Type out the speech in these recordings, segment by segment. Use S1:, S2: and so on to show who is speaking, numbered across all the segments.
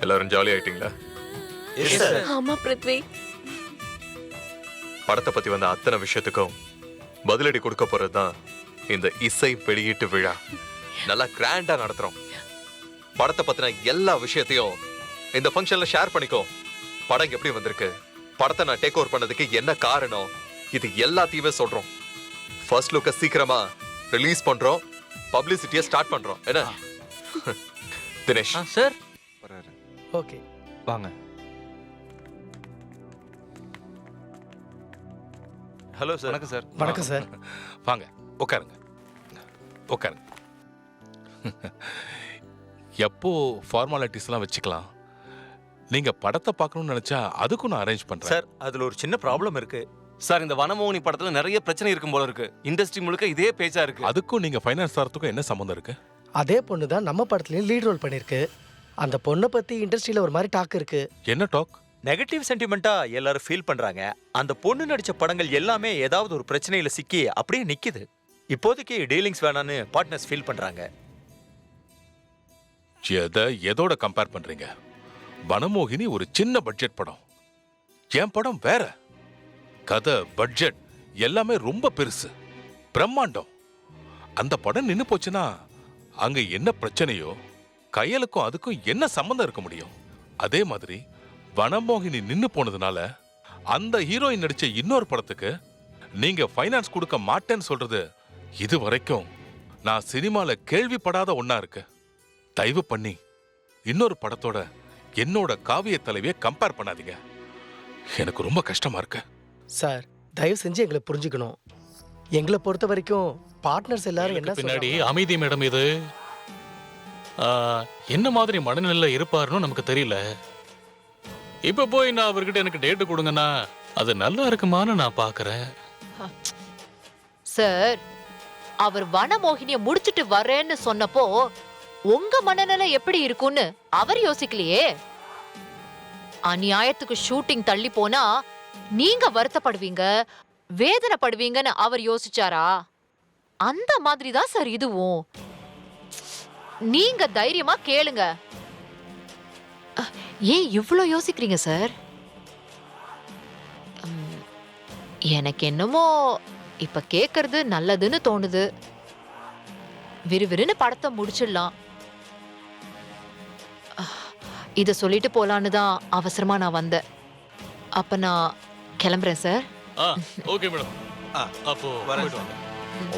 S1: எல்லாரும் ஜாலி ஆயிட்டீங்களா?
S2: ஆமா பிருத்வி.
S1: படத்தை பத்தி வந்த அத்தனை விஷயத்துக்கும் பதிலடி கொடுக்க போறதுதான் இந்த இசை வெளியீட்டு விழா. நல்லா கிராண்டா நடத்துறோம். படத்தை பத்தின எல்லா விஷயத்தையும் இந்த ஃபங்க்ஷன்ல ஷேர் பண்ணிக்கோ. படம் எப்படி வந்திருக்கு, படத்தை நான் டேக் ஓவர் பண்ணதுக்கு என்ன காரணம், இது எல்லாத்தையுமே சொல்றோம். ஃபர்ஸ்ட் லுக்க சீக்கிரமா ரிலீஸ் பண்றோம், பப்ளிசிட்டியை ஸ்டார்ட் பண்றோம். என்ன தினேஷ்
S3: சார்?
S4: ஓகே
S3: வாங்க.
S5: Hello sir.
S3: வணக்கம் சார்.
S4: வணக்கம் சார்.
S6: வாங்க உட்காருங்க உட்காருங்க. எப்போ ஃபார்மாலிட்டிஸ்லாம் வச்சுக்கலாம். நீங்க படத்தை பார்க்கணும்னு நினைச்சா அதுக்கும் நான் அரேஞ்ச் பண்றேன்.
S5: சார் அதுல ஒரு சின்ன ப்ராப்ளம் இருக்கு.
S3: சார் இந்த வனமோகினி படத்துல நிறைய பிரச்சனை இருக்கும் போல இருக்கு. இண்டஸ்ட்ரி முழுக்க இதே பேச்சா இருக்கு.
S6: அதுக்கும் நீங்க ஃபைனான்ஸ் தரத்துக்கும் என்ன சம்பந்தம் இருக்கு?
S4: அதே பொண்ணு தான் நம்ம படத்துலயும் லீட் ரோல் பண்ணிருக்கு. அந்த பொண்ணை பத்தி இண்டஸ்ட்ரியில ஒரு மாதிரி டாக் இருக்கு.
S6: என்ன டாக்?
S5: நெகட்டிவ் சென்டிமெண்டா எல்லாரும் ஃபீல் பண்றாங்க. அந்த பொண்ணு நடிச்ச படங்கள் எல்லாமே ஏதாவது ஒரு பிரச்சனையில சிக்கி அப்படியே நிக்குது. இப்போதைக்கு டீலிங்ஸ் வேணான்னு பார்ட்னர்ஸ் ஃபீல் பண்றாங்க.
S6: எதோட கம்பேர் பண்றீங்க? வனமோகினி ஒரு சின்ன பட்ஜெட் படம், என் படம் வேற. கதை, பட்ஜெட் எல்லாமே ரொம்ப பெருசு, பிரம்மாண்டம். அந்த படம் நின்னு போச்சுன்னா அங்க என்ன பிரச்சனையோ கையலுக்கும் அதுக்கும் என்ன சம்பந்தம் இருக்க முடியும்? அதே மாதிரி வனமோகினி நின்னு போனதுனால அந்த ஹீரோயின் நடிச்ச இன்னொரு படத்துக்கு நீங்க ஃபைனான்ஸ் கொடுக்க மாட்டேன்னு சொல்றது இது வரைக்கும் நான் சினிமால கேள்விப்படாத ஒண்ணா இருக்கு. தயவு பண்ணி இன்னொரு படத்தோட என்னோட காவிய தலைவியை கம்பேர் பண்ணாதீங்க. எனக்கு ரொம்ப கஷ்டமா இருக்கு.
S4: சார் தயவு செஞ்சு எங்களை புரிஞ்சுக்கணும். எங்களை பொறுத்த வரைக்கும் பார்ட்னர்ஸ் எல்லாரும் என்ன
S7: பின்னாடி அமைதி மேடம். இது என்ன மாதிரி மனநிலையில இருப்பாருன்னு நமக்கு தெரியல. இப்ப போய் நான் அவர்கிட்ட எனக்கு டேட்டு கொடுங்கன்னா அது நல்லா இருக்குமான்னு நான் பாக்குறேன்.
S8: சார், அவர் வனமோகினிய முடிச்சிட்டு வரேன்னு சொன்னப்போ உங்க மனநிலை எப்படி இருக்கும்னு அவர் யோசிக்கலையே. அநியாயத்துக்கு ஷூட்டிங் தள்ளி போனா நீங்க வருத்தப்படுவீங்க, வேதனைப்படுவீங்கன்னு அவர் யோசிச்சாரா? அந்த மாதிரி தான் சார் இதுவும். நீங்க தைரியமா கேளுங்க. ஏன் இவ்ளோ யோசிக்கிறீங்க சார்? எனக்கு என்னமோ இப்ப கேக்குறது நல்லதுன்னு தோணுது. விறுவிறுன்னு படத்தை முடிச்சிடலாம். இத சொல்லிட்டு போலான்னு தான் அவசரமா நான் வந்தேன். அப்ப நான் கிளம்புறேன் சார்.
S7: Okay madam. அப்போ
S5: வரேன்.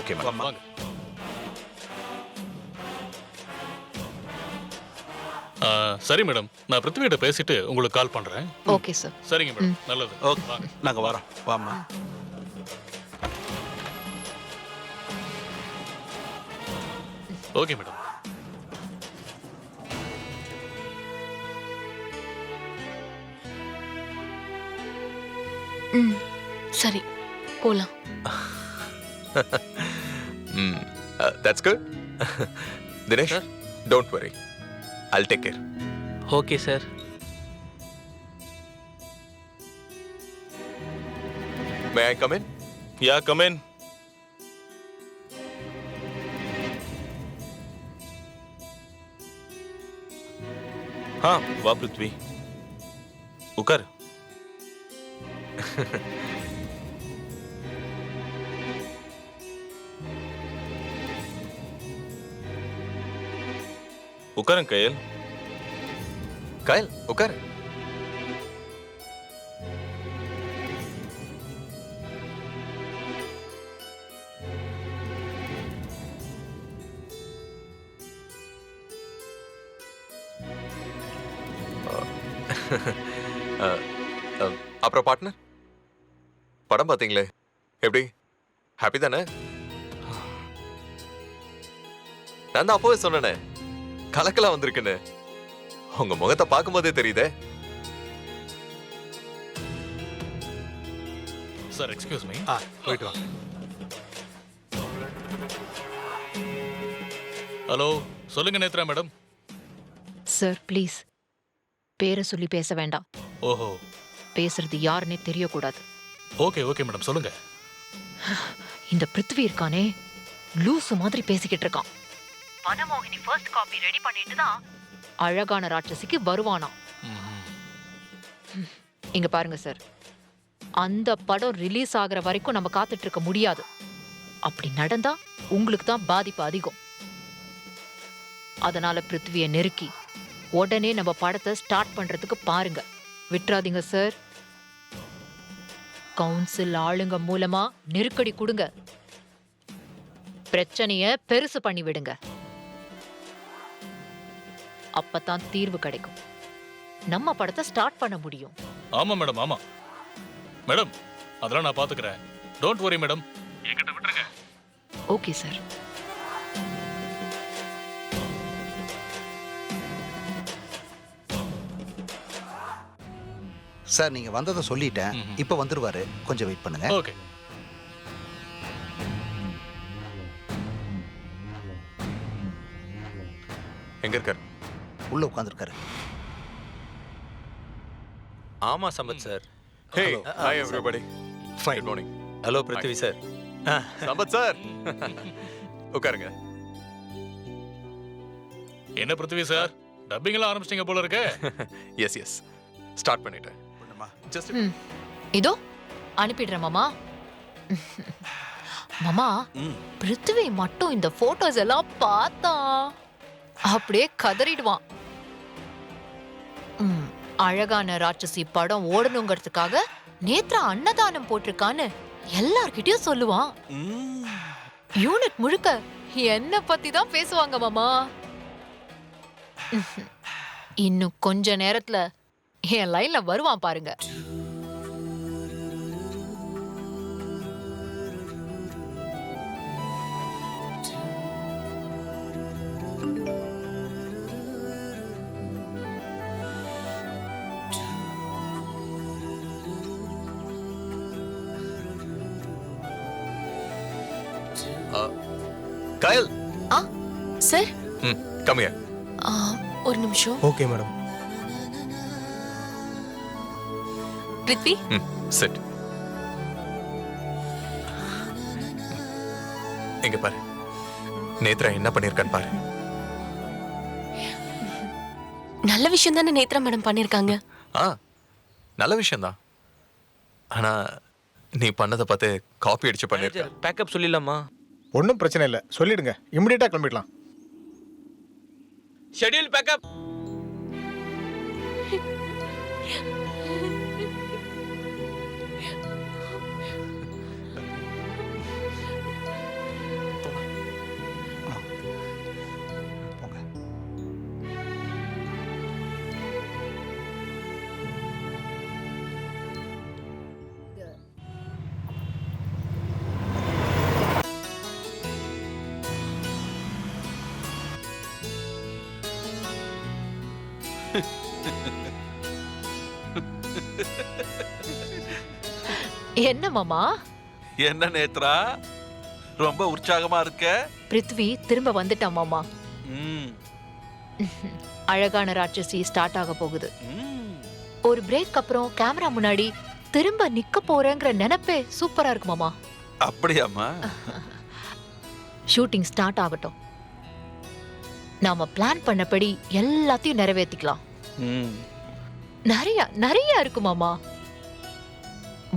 S5: Okay madam.
S7: வாங்க. சரி மேடம், நான் பிருத்விகிட்ட பேசிட்டு உங்களுக்கு கால் பண்றேன்.
S8: Okay sir.
S7: சரிங்க மேடம், நல்லது.
S5: ஓகே
S7: வாங்க.
S5: நாங்க வரோம். வாமா.
S7: Okay madam.
S2: சரி போலாம்.
S1: that's good. Dinesh, don't worry, I'll take care.
S3: Okay sir.
S1: May I come in?
S5: Yeah come in. வா பிருத்வி, உட்கார். உட்காருங்க கயல்.
S1: கயல் உட்காரு. அப்புறம் பார்ட்னர், படம் பாத்தீங்களே, எப்படி? ஹாப்பி தானே? நான் தான் அப்பவே சொன்னேனே கலக்கலாம் வந்திருக்குன்னு. உங்க முகத்தை பார்க்கும் போதே தெரியுதே.
S7: Sir excuse me.
S5: போயிட்டு வா.
S7: ஹலோ, சொல்லுங்க நேத்ரா மேடம்.
S8: சார் ப்ளீஸ் பேரை சொல்லி பேச வேண்டாம்.
S7: ஓஹோ,
S8: பேசுறது யாருன்னே தெரியக்கூடாது.
S7: ஓகே ஓகே மேடம், சொல்லுங்க.
S8: இந்த பிருத்வி இருக்கானே, லூசு மாதிரி பேசிக்கிட்டு இருக்கான். வனமோகினி ஃபர்ஸ்ட் காப்பி ரெடி பண்ணிட்டு தான் அழகான ராட்சசிக்கு வருவானாம். இங்க பாருங்க சார், அந்த படம் ரிலீஸ் ஆகுற வரைக்கும் நம்ம காத்துட்டு இருக்க முடியாது. அப்படி நடந்தா உங்களுக்கு தான் பாதிப்பு அதிகம். அதனால பிருத்வியை நெருக்கி உடனே நம்ம படத்தை ஸ்டார்ட் பண்றதுக்கு பாருங்க. விட்டுறாதீங்க சார். கவுன்சில் ஆளுங்க மூலமா நெருக்கடி கொடுங்க. பிரச்சனைய பெருசு பண்ணி விடுங்க. அப்பதான் தீர்வு கிடைக்கும். நம்ம படத்தை ஸ்டார்ட் பண்ண முடியும்.
S7: ஆமா மேடம், ஆமா மேடம், அதெல்லாம் நான் பாத்துக்கிறேன். டோன்ட் வரி மேடம், என்கிட்ட விட்டுருங்க.
S8: Okay sir.
S9: சார் நீங்க வந்ததை சொல்லிட்டேன். இப்ப வந்துருவாரு, கொஞ்சம் வெயிட் பண்ணுங்க.
S7: ஓகே.
S1: எங்க இருக்காரு?
S9: உள்ள உட்காந்துருக்காரு.
S5: ஆமா Sampath sir.
S1: Hey, hi everybody.
S9: Fine.
S1: Good morning.
S5: Hello Prithvi sir.
S1: Sampath sir, உட்காருங்க.
S7: என்ன பிருத்வி சார், டப்பிங் எல்லாம் ஆரம்பிச்சிட்டீங்க போல இருக்கு.
S1: எஸ் எஸ், ஸ்டார்ட் பண்ணிட்டேன். ஜஸ்ட்
S8: இதோ அனுப்பிடுறேன் மாமா. மாமா, பிருத்வி மட்டும் இந்த போட்டோஸ் எல்லாம் பார்த்தா அப்படியே கதறிடுவான். அழகான ராட்சசி படம் ஓடணுங்கிறதுக்காக நேத்ரா அன்னதானம் போட்டிருக்கான்னு எல்லார்கிட்டயும் சொல்லுவான். யூனிட் முழுக்க என்ன பத்தி தான் பேசுவாங்க மாமா. இன்னும் கொஞ்ச நேரத்துல என் லைன்ல வருவான் பாருங்க.
S1: கயல்.
S2: Sir,
S1: come here.
S2: ஒரு நிமிஷம்.
S4: Okay madam.
S2: பிருத்வி,
S1: சிட். எங்க பாரு, நேத்ரா என்ன பண்ணிருக்கான்னு பாரு.
S2: நல்ல விஷயம் தானே நேத்ரா மேடம் பண்ணிருக்காங்க.
S1: நல்ல விஷயம்தான். ஆனா நீ பண்ணதை பார்த்து காப்பி அடிச்சு பண்ணிருக்க.
S5: பேக்கப் சொல்லிடலாமா?
S10: ஒன்றும் பிரச்சனை இல்லை, சொல்லிடுங்க. இமிடியேட்டாக கிளம்பிடலாம்.
S5: Schedule pack up.
S8: என்ன மாமா?
S3: என்ன நேத்ரா, ரொம்ப உற்சாகமா இருக்க?
S8: பிருத்வி திரும்ப வந்துட்டான் மாமா.
S3: ம்,
S8: அழகான ராட்சசி ஸ்டார்ட் ஆக போகுது.
S3: ம்.
S8: ஒரு பிரேக் அப்புறம் கேமரா முன்னாடி திரும்ப நிக்க போறேங்கிற நினைப்பே சூப்பரா இருக்கு மாமா.
S3: அப்படியாம்மா?
S8: ஷூட்டிங் ஸ்டார்ட் ஆகட்டும். நாம பிளான் பண்ணபடி எல்லாத்தையும் நிறைவேற்றிக்கலாம்.
S3: ம்.
S8: நிறைய நிறைய இருக்கு மாமா.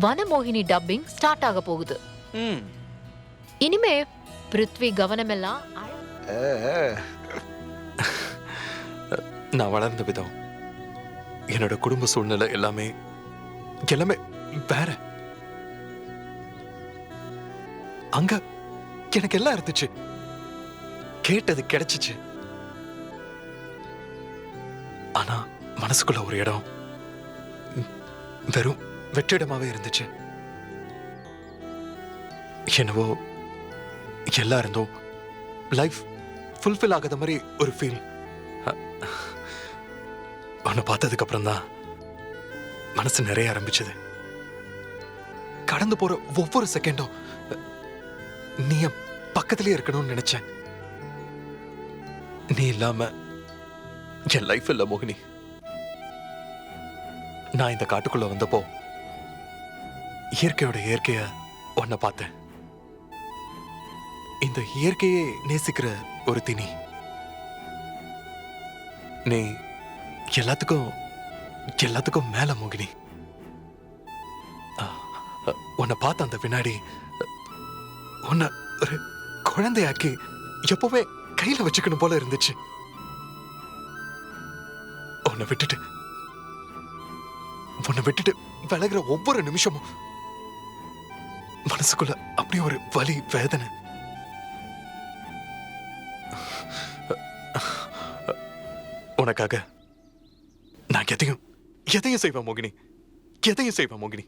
S8: வனமோகினி டப்பிங் ஸ்டார்ட் ஆக போகுது.
S3: ம்.
S8: இனிமே பிருத்வி கவனமெல்லாம்
S1: நான் வளர்ந்த விதம், என்னோட குடும்ப சூழ்நிலை எல்லாமே எல்லாமே வேற. அங்க எனக்கு எல்லாம் இருந்துச்சு, கேட்டது கிடைச்சிச்சு. ஆனா மனசுக்குள்ள ஒரு இடம் வெறும் வெற்றிடமாவே இருந்துச்சு. என்னவோ எல்லாம் இருந்தோம், லைஃப் ஃபுல்ஃபில் ஆகாத மாதிரி ஒரு ஃபீல். உன்னை பார்த்ததுக்கு அப்புறம் தான் மனசு நிறைய ஆரம்பிச்சது. கடந்து போற ஒவ்வொரு செகண்டும் நீ என் பக்கத்திலே இருக்கணும்னு நினைச்சேன். நீ இல்லாம என் லைஃப் இல்ல மோகினி. நான் இந்த காட்டுக்குள்ள வந்தப்போ இயற்கையோட இயற்கைய உன்னை பார்த்தேன். இந்த இயற்கையே நேசிக்கிற ஒரு தினி. நீ எல்லாத்துக்கும் எல்லாத்துக்கும் மேல மோகினி. உன்னை பார்த்த அந்த வினாடி உன்னை ஒரு குழந்தையாக்கி எப்பவுமே கையில வச்சுக்கணும் போல இருந்துச்சு. உன்னை விட்டுட்டு விலகுற ஒவ்வொரு நிமிஷமும் மனசுக்குள்ள அப்படியே ஒரு வலி, வேதனை. உனக்காக நான் எதையும் செய்வேன் மோகினி, எதையும் செய்வேன் மோகினி.